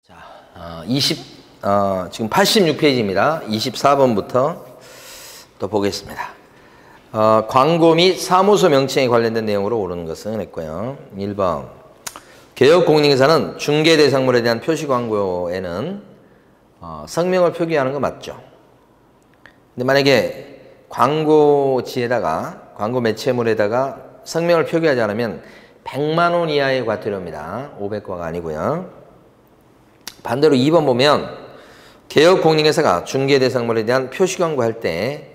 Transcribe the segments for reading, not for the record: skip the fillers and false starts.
자, 지금 86페이지입니다. 24번부터 또 보겠습니다. 광고 및 사무소 명칭에 관련된 내용으로 오르는 것은 했고요. 1번. 개업공인회사는 중개대상물에 대한 표시 광고에는 성명을 표기하는 거 맞죠? 근데 만약에 광고지에다가, 광고 매체물에다가 성명을 표기하지 않으면 100만 원 이하의 과태료입니다. 500과가 아니고요. 반대로 2번 보면 개업공인회사가 중개대상물에 대한 표시 광고할 때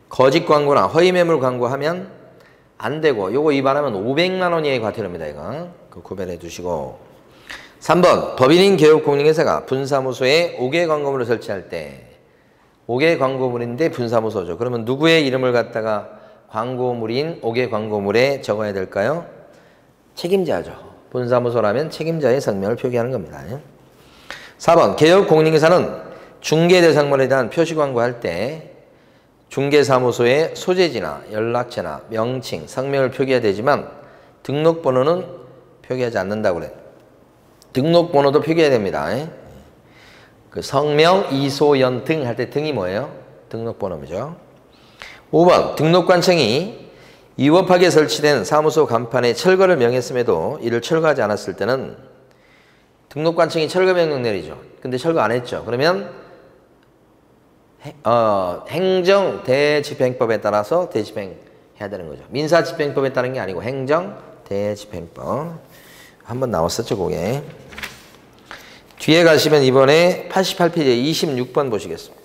거짓 광고나 허위 매물 광고하면 안 되고, 요거 위반하면 500만 원 이하의 과태료입니다. 이거 구별해 두시고. 3번 법인인 개업공인회사가 분사무소에 5개 광고물을 설치할 때 5개 광고물인데 분사무소죠. 그러면 누구의 이름을 갖다가 광고물인 5개 광고물에 적어야 될까요? 책임자죠. 분사무소라면 책임자의 성명을 표기하는 겁니다. 4번 개업공인회사는 중개대상물에 대한 표시 광고할 때 중개사무소의 소재지나 연락처나 명칭, 성명을 표기해야 되지만 등록번호는 표기하지 않는다고 그래요. 등록번호도 표기해야 됩니다. 그 성명, 이소연 등 할 때 등이 뭐예요? 등록번호죠. 5번 등록관청이 위법하게 설치된 사무소 간판에 철거를 명했음에도 이를 철거하지 않았을 때는 등록관청이 철거 명령 내리죠. 근데 철거 안 했죠. 그러면 행정대집행법에 따라서 대집행해야 되는 거죠. 민사집행법에 따른 게 아니고 행정대집행법. 한번 나왔었죠, 그게. 뒤에 가시면 이번에 88페이지에 26번 보시겠습니다.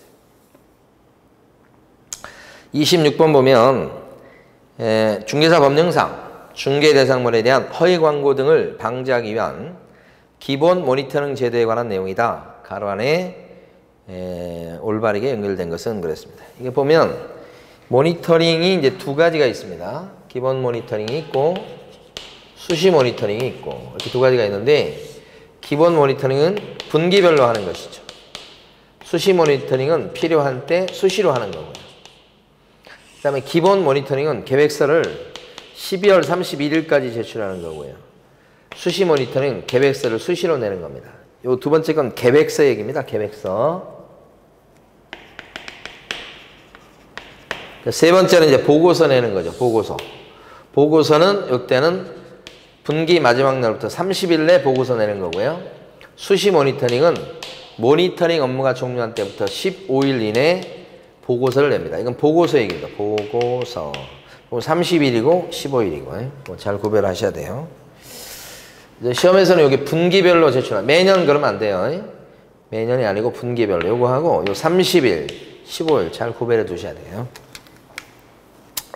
26번 보면 중개사 법령상 중개대상물에 대한 허위 광고 등을 방지하기 위한 기본 모니터링 제도에 관한 내용이다. 가로 안에 올바르게 연결된 것은 그랬습니다. 이게 보면 모니터링이 이제 두 가지가 있습니다. 기본 모니터링이 있고 수시 모니터링이 있고 이렇게 두 가지가 있는데, 기본 모니터링은 분기별로 하는 것이죠. 수시 모니터링은 필요한 때 수시로 하는 거고요. 그 다음에 기본 모니터링은 계획서를 12월 31일까지 제출하는 거고요. 수시 모니터링 계획서를 수시로 내는 겁니다. 요 두 번째 건 계획서 얘기입니다. 계획서. 세 번째는 이제 보고서 내는 거죠. 보고서. 보고서는 이때는 분기 마지막 날부터 30일 내 보고서 내는 거고요. 수시 모니터링은 모니터링 업무가 종료한 때부터 15일 이내 보고서를 냅니다. 이건 보고서 얘기입니다. 보고서. 30일이고 15일이고 잘 구별하셔야 돼요. 시험에서는 여기 분기별로 제출하는, 매년 그러면 안 돼요. 매년이 아니고 분기별로 요거 하고 요 30일, 15일 잘 구별해 두셔야 돼요.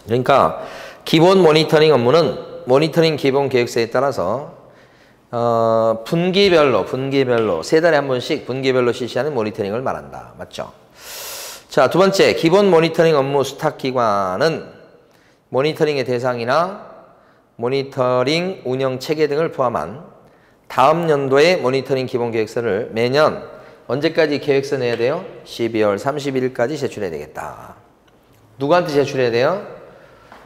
그러니까 기본 모니터링 업무는 모니터링 기본 계획서에 따라서 분기별로 세 달에 한 번씩 분기별로 실시하는 모니터링을 말한다. 맞죠? 자, 두 번째 기본 모니터링 업무 수탁기관은 모니터링의 대상이나 모니터링 운영 체계 등을 포함한 다음 연도의 모니터링 기본 계획서를 매년 언제까지 계획서 내야 돼요? 12월 31일까지 제출해야 되겠다. 누구한테 제출해야 돼요?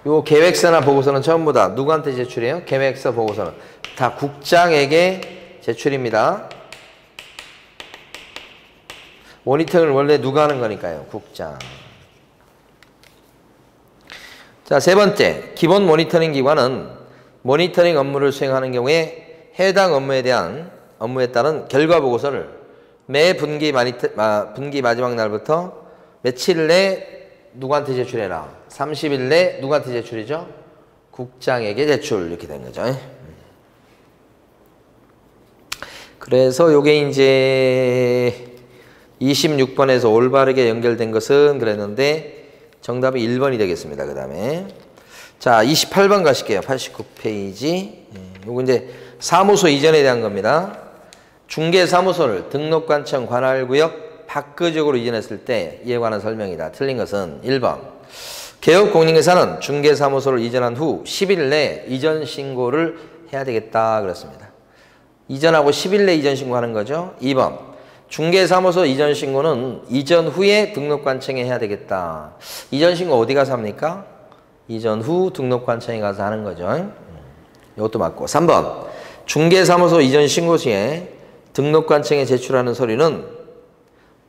요 계획서나 보고서는 전부 다 누구한테 제출해요? 계획서, 보고서는 다 국장에게 제출입니다. 모니터링을 원래 누가 하는 거니까요? 국장. 자, 세 번째, 기본 모니터링 기관은 모니터링 업무를 수행하는 경우에 해당 업무에 따른 결과 보고서를 매 분기 마지막 날부터 며칠 내 누구한테 제출해라? 30일 내 누구한테 제출이죠? 국장에게 제출. 이렇게 된 거죠. 그래서 요게 이제 26번에서 올바르게 연결된 것은 그랬는데 정답이 1번이 되겠습니다. 그 다음에 자, 28번 가실게요. 89페이지. 요거 이제 사무소 이전에 대한 겁니다. 중개사무소를 등록관청 관할구역 밖의적으로 이전했을 때 이에 관한 설명이다. 틀린 것은 1번. 개업공인회사는 중개사무소를 이전한 후 10일 내에 이전 신고를 해야 되겠다. 그렇습니다. 이전하고 10일 내에 이전 신고하는 거죠. 2번. 중개사무소 이전 신고는 이전 후에 등록관청에 해야 되겠다. 이전 신고 어디 가서 합니까? 이전 후 등록관청에 가서 하는 거죠. 이것도 맞고. 3번. 중개사무소 이전 신고 시에 등록관청에 제출하는 서류는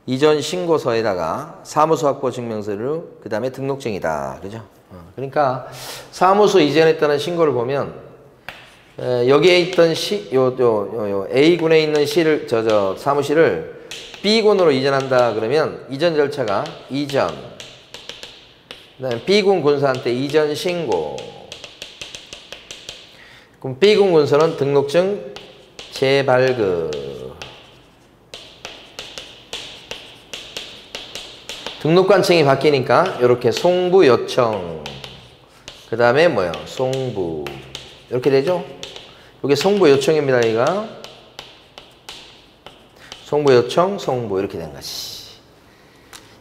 이전 신고서에다가 사무소 확보 증명서류, 그 다음에 등록증이다. 그죠? 그러니까 사무소 이전했다는 신고를 보면 여기에 있던 A군에 있는 사무실을 B군으로 이전한다 그러면 이전 절차가 이전, 그다음에 B군 군수한테 이전 신고, 그럼 B군 군수는 등록증 재발급, 등록관청이 바뀌니까 이렇게 송부 요청, 그 다음에 뭐요? 송부, 이렇게 되죠? 이게 송부 요청입니다. 여기가 송부 요청, 송부 이렇게 된 거지.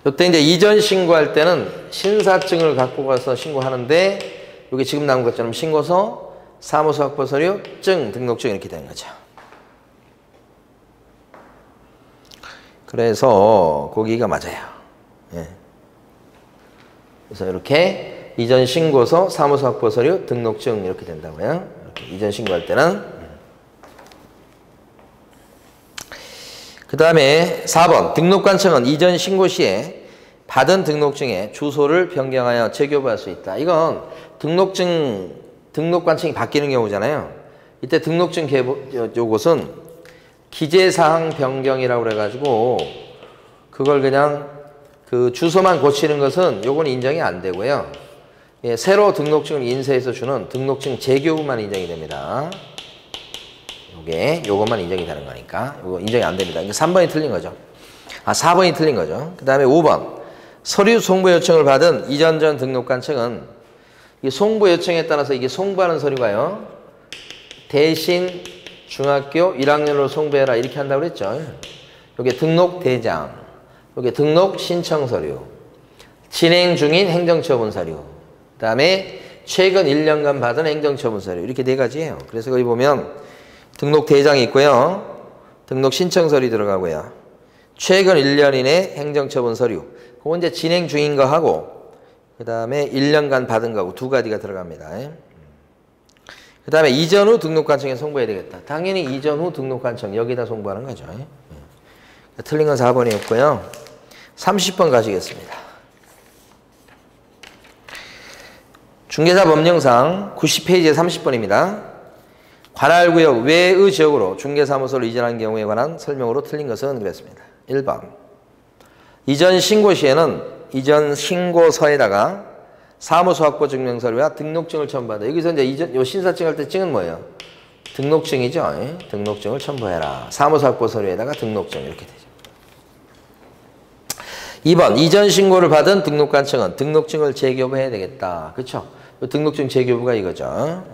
이때 이제 이전 신고할 때는 신사증을 갖고 가서 신고하는데 여기 지금 나온 것처럼 신고서, 사무소 확보 서류, 증, 등록증 이렇게 되는 거죠. 그래서 거기가 맞아요. 예. 그래서 이렇게 이전 신고서, 사무소 확보 서류, 등록증 이렇게 된다고요. 이렇게 이전 신고할 때는. 그 다음에 4번 등록관청은 이전 신고 시에 받은 등록증의 주소를 변경하여 재교부할 수 있다. 이건 등록관청이 바뀌는 경우잖아요. 이때 등록증 요것은 기재사항 변경이라고 그래가지고 그걸 그냥 그 주소만 고치는 것은 요건 인정이 안 되고요. 예, 새로 등록증을 인쇄해서 주는 등록증 재교부만 인정이 됩니다. 요것만 인정이 되는 거니까 요거 인정이 안 됩니다. 그러니까 3번이 틀린 거죠. 4번이 틀린 거죠. 그 다음에 5번 서류 송부 요청을 받은 이전 전 등록관청은 이 송부 요청에 따라서 이게 송부하는 서류가요. 대신 중학교 1학년으로 송부해라 이렇게 한다고 그랬죠. 요게 등록대장, 요게 등록 신청 서류, 진행 중인 행정처분 서류, 그 다음에 최근 1년간 받은 행정처분 서류 이렇게 네 가지예요. 그래서 거기 보면 등록 대장이 있고요. 등록 신청 서류 들어가고요. 최근 1년 이내 행정처분 서류. 그건 이제 진행 중인 거 하고 그 다음에 1년간 받은 거하고 두 가지가 들어갑니다. 그 다음에 이전 후 등록관청에 송부해야 되겠다. 당연히 이전 후 등록관청 여기다 송부하는 거죠. 틀린 건 4번이었고요. 30번 가시겠습니다. 중개사 법령상 90페이지에 30번입니다. 관할구역 외의 지역으로 중개사무소를 이전한 경우에 관한 설명으로 틀린 것은 그랬습니다. 1번 이전 신고 시에는 이전 신고서에다가 사무소 확보 증명서류와 등록증을 첨부한다. 여기서 이제 요 신사증 할 때 증은 뭐예요? 등록증이죠. 등록증을 첨부해라. 사무소 확보 서류에다가 등록증 이렇게 되죠. 2번 이전 신고를 받은 등록관청은 등록증을 재교부해야 되겠다. 그렇죠? 등록증 재교부가 이거죠.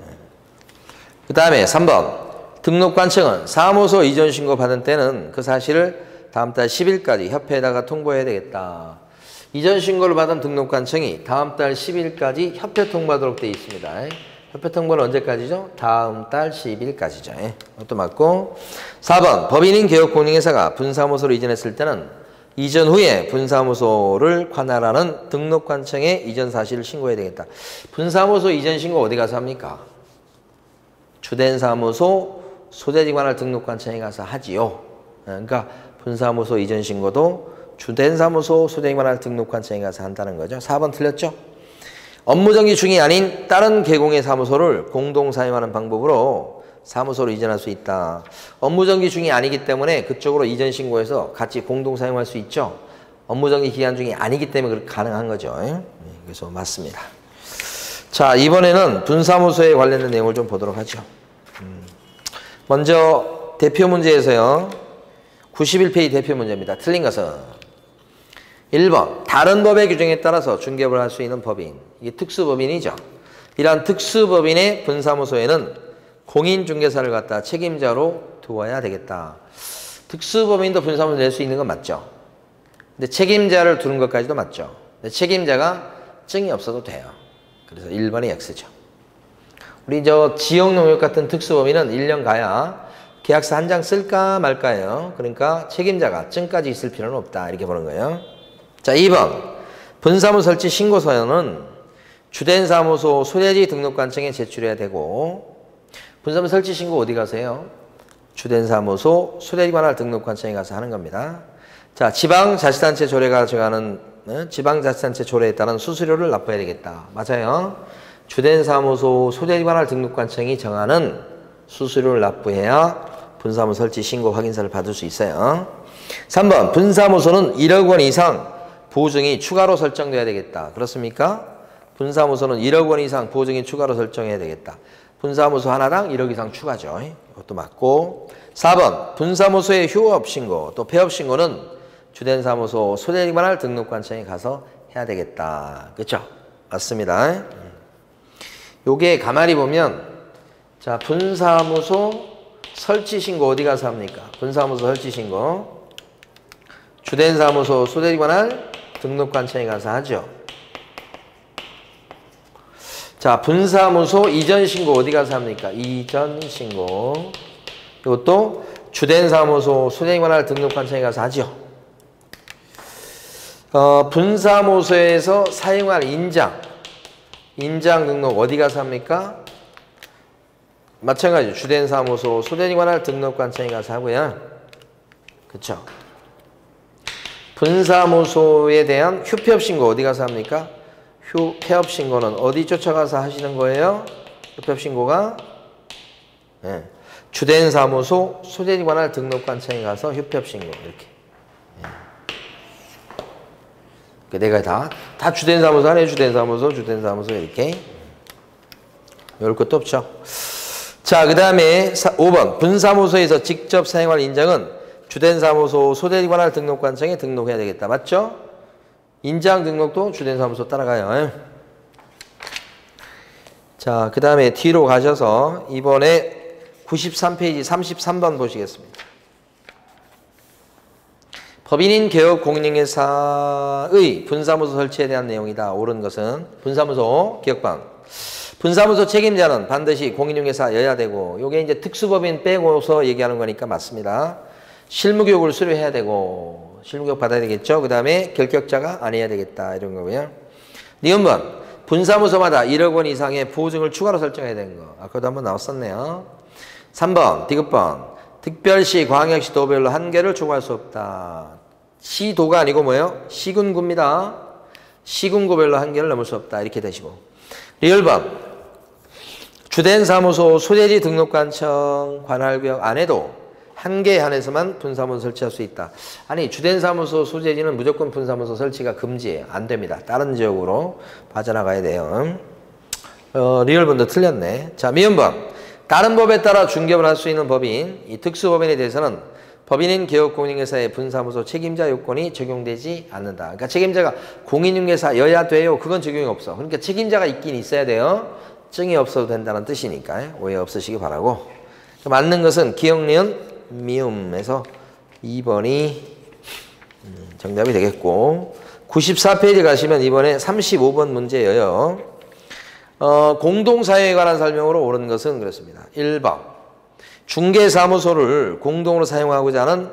그 다음에 3번 등록관청은 사무소 이전 신고 받은 때는 그 사실을 다음 달 10일까지 협회에다가 통보해야 되겠다. 이전 신고를 받은 등록관청이 다음 달 10일까지 협회 통보하도록 되어 있습니다. 협회 통보는 언제까지죠? 다음 달 10일까지죠. 이것도 맞고 4번 법인인 개업공인회사가 분사무소로 이전했을 때는 이전 후에 분사무소를 관할하는 등록관청에 이전 사실을 신고해야 되겠다. 분사무소 이전 신고 어디 가서 합니까? 주된 사무소 소재지 관할 등록관청에 가서 하지요. 그러니까 분사무소 이전 신고도 주된 사무소 소재지 관할 등록관청에 가서 한다는 거죠. 4번 틀렸죠? 업무정지 중이 아닌 다른 개공의 사무소를 공동 사용하는 방법으로 사무소로 이전할 수 있다. 업무정지 중이 아니기 때문에 그쪽으로 이전 신고해서 같이 공동 사용할 수 있죠. 업무정지 기간 중이 아니기 때문에 그렇게 가능한 거죠. 그래서 맞습니다. 자, 이번에는 분사무소에 관련된 내용을 좀 보도록 하죠. 먼저 대표 문제에서요. 91페이지 대표 문제입니다. 틀린 것은 1번 다른 법의 규정에 따라서 중개업을 할 수 있는 법인. 이게 특수법인이죠. 이러한 특수법인의 분사무소에는 공인중개사를 갖다 책임자로 두어야 되겠다. 특수법인도 분사무소 낼 수 있는 건 맞죠. 근데 책임자를 두는 것까지도 맞죠. 근데 책임자가 증이 없어도 돼요. 그래서 1번이 X죠. 우리 지역농협 같은 특수법인은 1년 가야 계약서 한 장 쓸까 말까예요. 그러니까 책임자가 증까지 있을 필요는 없다. 이렇게 보는 거예요. 자, 2번 분사무소 설치 신고서는 주된 사무소 소재지 등록관청에 제출해야 되고 분사무소 설치 신고 어디 가세요? 주된 사무소 소재지 관할 등록관청에 가서 하는 겁니다. 자, 지방자치단체 조례가 정하는 지방자치단체 조례에 따른 수수료를 납부해야 되겠다. 맞아요. 주된 사무소 소재지 관할 등록관청이 정하는 수수료를 납부해야 분사무 설치 신고 확인서를 받을 수 있어요. 3번 분사무소는 1억 원 이상 보증이 추가로 설정돼야 되겠다. 그렇습니까? 분사무소는 1억 원 이상 보증이 추가로 설정해야 되겠다. 분사무소 하나당 1억 이상 추가죠. 이것도 맞고. 4번 분사무소의 휴업 신고 또 폐업 신고는 주된 사무소 소재지 관할 등록관청에 가서 해야 되겠다. 그렇죠? 맞습니다. 요게 가만히 보면 자, 분사무소 설치 신고 어디 가서 합니까? 분사무소 설치 신고 주된 사무소 소재지 관할 등록관청에 가서 하죠. 자, 분사무소 이전 신고 어디 가서 합니까? 이전 신고. 이것도 주된 사무소 소재지 관할 등록관청에 가서 하죠. 분사무소에서 사용할 인장 등록 어디 가서 합니까? 마찬가지죠. 주된 사무소 소재지 관할 등록관청에 가서 하고요. 그렇죠? 분사무소에 대한 휴폐업 신고 어디 가서 합니까? 휴폐업 신고는 어디 쫓아가서 하시는 거예요? 휴폐업 신고가 주된 사무소 소재지 관할 등록관청에 가서 휴폐업 신고 이렇게. 내가 다 주된 사무소 하네. 주된 사무소 이렇게. 열 것도 없죠. 자, 그 다음에 5번 분사무소에서 직접 사용할 인장은 주된 사무소 소재지 관할 등록관청에 등록해야 되겠다. 맞죠? 인장 등록도 주된 사무소 따라가요. 자, 그 다음에 뒤로 가셔서 이번에 93페이지 33번 보시겠습니다. 법인인 개업 공인중개사의 분사무소 설치에 대한 내용이다. 옳은 것은 분사무소 기억방. 분사무소 책임자는 반드시 공인중개사여야 되고, 요게 이제 특수법인 빼고서 얘기하는 거니까 맞습니다. 실무교육을 수료해야 되고, 실무교육 받아야 되겠죠. 그 다음에 결격자가 아니어야 되겠다. 이런 거고요. 니은번 분사무소마다 1억 원 이상의 보증을 추가로 설정해야 되는 거. 아까도 한번 나왔었네요. 3번 디귿번 특별시, 광역시, 도별로 한 개를 초과할 수 없다. 시도가 아니고 뭐예요? 시군구입니다. 시군구별로 한 개를 넘을 수 없다. 이렇게 되시고. 리을번 주된 사무소 소재지 등록관청 관할구역 안에도 한 개 안에서만 분사무소 설치할 수 있다. 아니, 주된 사무소 소재지는 무조건 분사무소 설치가 금지예요. 안 됩니다. 다른 지역으로 빠져나가야 돼요. 리을번도 틀렸네. 자, 미음번 다른 법에 따라 중개업을 할 수 있는 법인, 이 특수법인에 대해서는 법인인 개업공인중개사의 분사무소 책임자 요건이 적용되지 않는다. 그러니까 책임자가 공인중개사여야 돼요. 그건 적용이 없어. 그러니까 책임자가 있긴 있어야 돼요. 증이 없어도 된다는 뜻이니까 오해 없으시기 바라고. 맞는 것은 기억, 니은, 미음에서 2번이 정답이 되겠고, 94페이지 가시면 이번에 35번 문제예요. 공동사용에 관한 설명으로 옳은 것은 그렇습니다. 1번 중개사무소를 공동으로 사용하고자 하는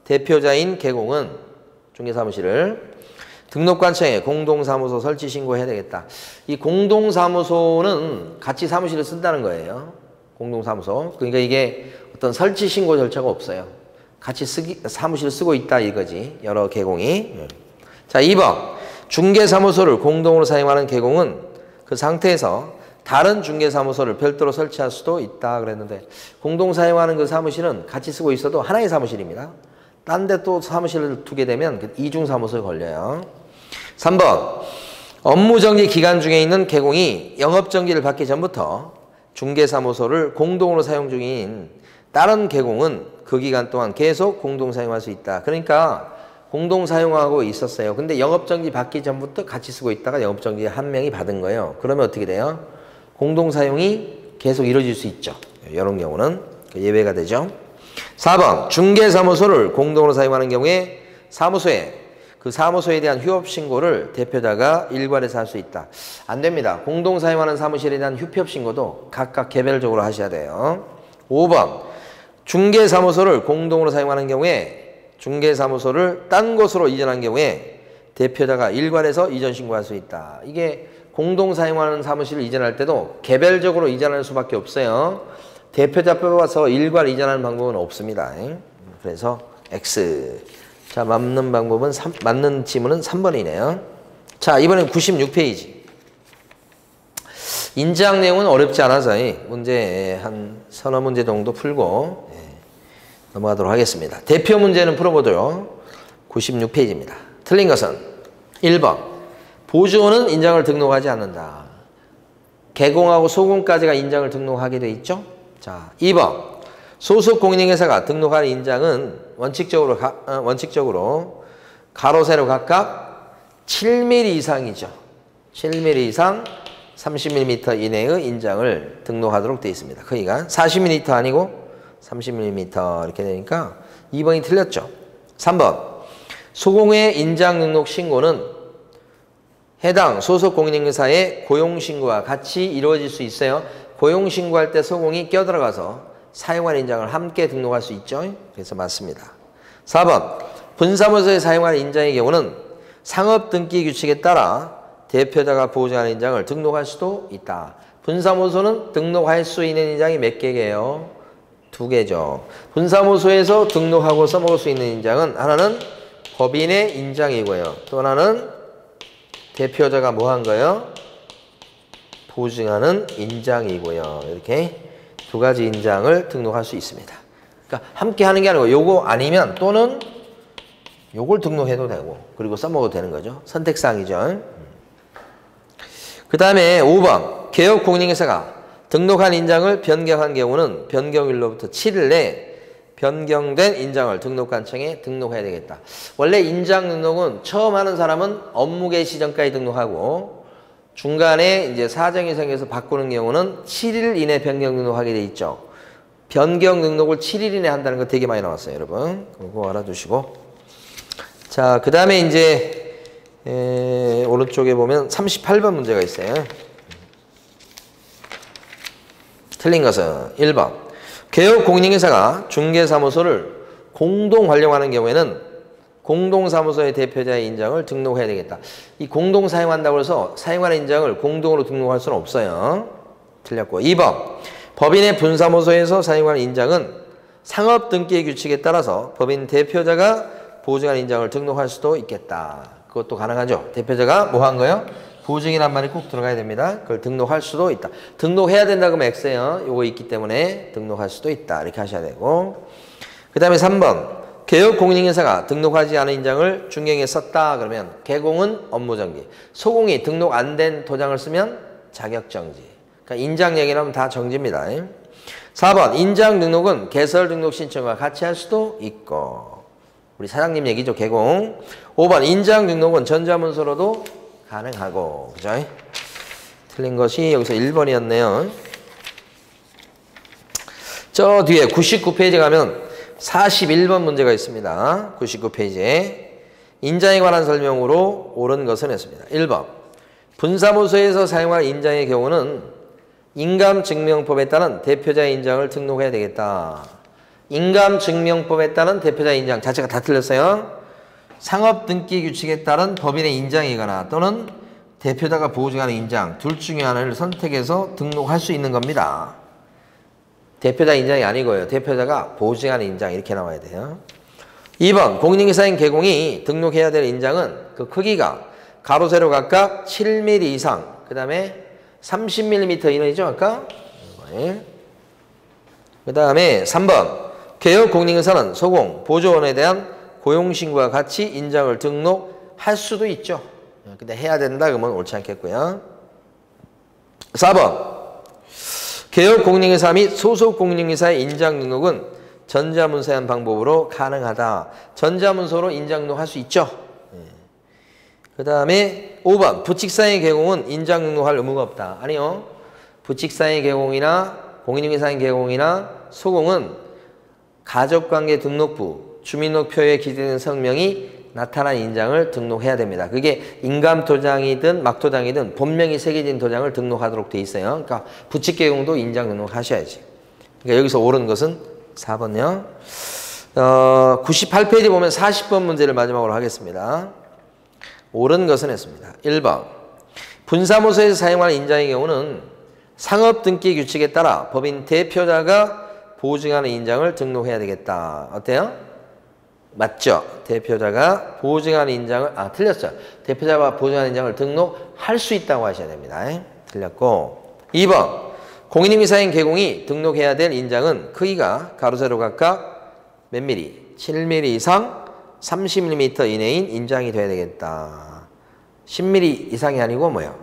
대표자인 개공은 중개사무실을 등록관청에 공동사무소 설치 신고해야 되겠다. 이 공동사무소는 같이 사무실을 쓴다는 거예요. 공동사무소. 그러니까 이게 어떤 설치 신고 절차가 없어요. 같이 사무실을 쓰고 있다 이거지. 여러 개공이. 자, 2번 중개사무소를 공동으로 사용하는 개공은 그 상태에서 다른 중개사무소를 별도로 설치할 수도 있다 그랬는데, 공동 사용하는 그 사무실은 같이 쓰고 있어도 하나의 사무실입니다. 딴 데 또 사무실을 두게 되면 이중사무소에 걸려요. 3번 업무정지 기간 중에 있는 개공이 영업정지를 받기 전부터 중개사무소를 공동으로 사용 중인 다른 개공은 그 기간 동안 계속 공동 사용할 수 있다. 그러니까 공동 사용하고 있었어요. 근데 영업정지 받기 전부터 같이 쓰고 있다가 영업정지 한 명이 받은 거예요. 그러면 어떻게 돼요? 공동 사용이 계속 이루어질 수 있죠. 이런 경우는 예외가 되죠. 4번 중개사무소를 공동으로 사용하는 경우에 그 사무소에 대한 휴업 신고를 대표자가 일괄해서 할 수 있다. 안 됩니다. 공동 사용하는 사무실에 대한 휴업 신고도 각각 개별적으로 하셔야 돼요. 5번 중개사무소를 공동으로 사용하는 경우에 중개사무소를 딴 곳으로 이전한 경우에 대표자가 일괄해서 이전 신고할 수 있다. 이게 공동 사용하는 사무실을 이전할 때도 개별적으로 이전할 수밖에 없어요. 대표자 뽑아서 일괄 이전하는 방법은 없습니다. 그래서 X. 자, 맞는 방법은 맞는 지문은 3번이네요. 자, 이번엔 96페이지. 인장 내용은 어렵지 않아서 문제 한 서너 문제 정도 풀고 넘어가도록 하겠습니다. 대표 문제는 풀어보죠. 96페이지입니다. 틀린 것은 1번. 보조원은 인장을 등록하지 않는다. 개공하고 소공까지가 인장을 등록하게 돼 있죠. 자, 2번. 소속 공인회사가 등록할 인장은 원칙적으로 가로 세로 각각 7mm 이상이죠. 7mm 이상 30mm 이내의 인장을 등록하도록 되어 있습니다. 크기가 40mm 아니고 30mm 이렇게 되니까 2번이 틀렸죠. 3번. 소공의 인장 등록 신고는 해당 소속 공인회사의 고용신고와 같이 이루어질 수 있어요. 고용신고할 때 소공이 껴들어가서 사용할 인장을 함께 등록할 수 있죠. 그래서 맞습니다. 4번. 분사무소에 사용할 인장의 경우는 상업등기 규칙에 따라 대표자가 보증하는 인장을 등록할 수도 있다. 분사무소는 등록할 수 있는 인장이 몇 개예요? 2개죠. 분사무소에서 등록하고 써먹을 수 있는 인장은 하나는 법인의 인장이고요. 또 하나는 대표자가 뭐 한 거예요? 보증하는 인장이고요. 이렇게 2가지 인장을 등록할 수 있습니다. 그러니까 함께 하는 게 아니고 요거 아니면 또는 요걸 등록해도 되고 그리고 써먹어도 되는 거죠. 선택사항이죠. 그 다음에 5번. 개업공인회사가 등록한 인장을 변경한 경우는 변경일로부터 7일 내에 변경된 인장을 등록관청에 등록해야 되겠다. 원래 인장 등록은 처음 하는 사람은 업무 개시 전까지 등록하고 중간에 이제 사정이 생겨서 바꾸는 경우는 7일 이내 변경 등록하게 돼 있죠. 변경 등록을 7일 이내 한다는 거 되게 많이 나왔어요, 여러분. 그거 알아두시고. 자, 그 다음에 이제 오른쪽에 보면 38번 문제가 있어요. 틀린 것은 1번. 개업공인회사가 중개사무소를 공동 활용하는 경우에는 공동사무소의 대표자의 인장을 등록해야 되겠다. 이 공동 사용한다고 해서 사용하는 인장을 공동으로 등록할 수는 없어요. 틀렸고. 2번. 법인의 분사무소에서 사용하는 인장은 상업등기 규칙에 따라서 법인 대표자가 보증한 인장을 등록할 수도 있겠다. 그것도 가능하죠. 대표자가 뭐 한 거예요? 보증이란 말이 꼭 들어가야 됩니다. 그걸 등록할 수도 있다. 등록해야 된다 그러면 X예요. 요거 있기 때문에 등록할 수도 있다. 이렇게 하셔야 되고. 그 다음에 3번. 개업공인회사가 등록하지 않은 인장을 중개행에 썼다 그러면 개공은 업무정지. 소공이 등록 안 된 도장을 쓰면 자격정지. 그러니까 인장 얘기하면 다 정지입니다. 4번. 인장 등록은 개설 등록 신청과 같이 할 수도 있고. 우리 사장님 얘기죠. 개공. 5번. 인장 등록은 전자문서로도 가능하고. 그죠? 틀린 것이 여기서 1번이었네요. 저 뒤에 99페이지 가면 41번 문제가 있습니다. 99페이지에 인장에 관한 설명으로 옳은 것은 했습니다. 1번. 분사무소에서 사용할 인장의 경우는 인감증명법에 따른 대표자의 인장을 등록해야 되겠다. 인감증명법에 따른 대표자의 인장 자체가 다 틀렸어요. 상업등기 규칙에 따른 법인의 인장이거나 또는 대표자가 보증하는 인장 둘 중에 하나를 선택해서 등록할 수 있는 겁니다. 대표자 인장이 아니고요. 대표자가 보증하는 인장 이렇게 나와야 돼요. 2번. 공인회사인 개공이 등록해야 될 인장은 그 크기가 가로 세로 각각 7mm 이상 그 다음에 30mm 이내죠. 아까? 그 다음에 3번. 개업 공인회사는 소공, 보조원에 대한 고용신고와 같이 인장을 등록할 수도 있죠. 근데 해야 된다 그러면 옳지 않겠고요. 4번. 개업공인회사 및 소속공인회사의 인장 등록은 전자문서한 방법으로 가능하다. 전자문서로 인장 등록할 수 있죠. 그 다음에 5번. 부칙사의 개공은 인장 등록할 의무가 없다. 아니요. 부칙사의 개공이나 공인중개사의 개공이나 소공은 가족관계 등록부 주민등록표에 기재된 성명이 나타난 인장을 등록해야 됩니다. 그게 인감도장이든 막도장이든 본명이 새겨진 도장을 등록하도록 돼 있어요. 그러니까 부칙개공도 인장 등록하셔야지. 그러니까 여기서 옳은 것은 4번요. 98페이지 보면 40번 문제를 마지막으로 하겠습니다. 옳은 것은 했습니다. 1번. 분사무소에서 사용하는 인장의 경우는 상업 등기 규칙에 따라 법인 대표자가 보증하는 인장을 등록해야 되겠다. 어때요? 맞죠? 대표자가 보증하는 인장을 틀렸어요. 대표자가 보증하는 인장을 등록할 수 있다고 하셔야 됩니다. 틀렸고 2번 공인인사인 개공이 등록해야 될 인장은 크기가 가로 세로 각각 몇 미리? 7mm 이상 30mm 이내인 인장이 돼야 되겠다. 10mm 이상이 아니고 뭐요?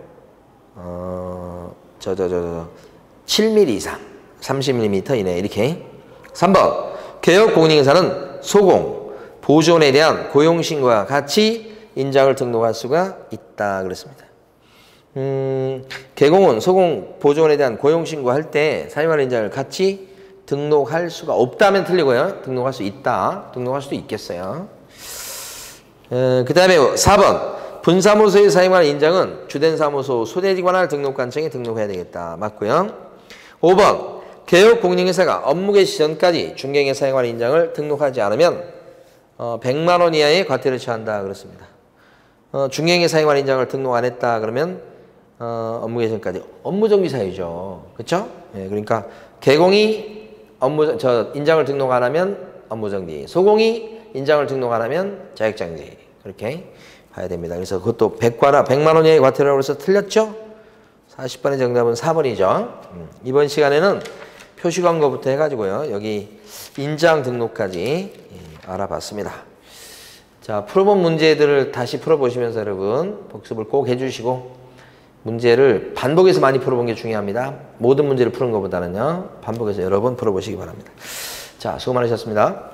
7mm 이상 30mm 이내 이렇게. 3번 개업 공인인사는 소공, 보존에 대한 고용신고와 같이 인장을 등록할 수가 있다 그랬습니다. 개공은 소공, 보존에 대한 고용신고 할 때 사용하는 인장을 같이 등록할 수가 없다면 틀리고요. 등록할 수 있다. 등록할 수도 있겠어요. 그 다음에 4번 분사무소에 사용하는 인장은 주된 사무소 소대기관할 등록관청에 등록해야 되겠다. 맞고요. 5번 개업 공인인사가 업무 개시 전까지 중개행에 사용하는 인장을 등록하지 않으면 100만 원 이하의 과태료를 처한다 그렇습니다. 중개행에 사용하는 인장을 등록 안 했다 그러면 업무 개시 전까지 업무정지 사유죠. 그렇죠? 예, 그러니까 개공이 인장을 등록 안 하면 업무정지, 소공이 인장을 등록 안 하면 자격정지 그렇게 봐야 됩니다. 그래서 그것도 100만 원 이하의 과태료라고 해서 틀렸죠? 40번의 정답은 4번이죠. 이번 시간에는 표시광고부터 해가지고요. 여기 인장 등록까지 알아봤습니다. 자, 풀어본 문제들을 다시 풀어보시면서 여러분 복습을 꼭 해주시고 문제를 반복해서 많이 풀어본 게 중요합니다. 모든 문제를 푸는 것보다는요. 반복해서 여러 번 풀어보시기 바랍니다. 자, 수고 많으셨습니다.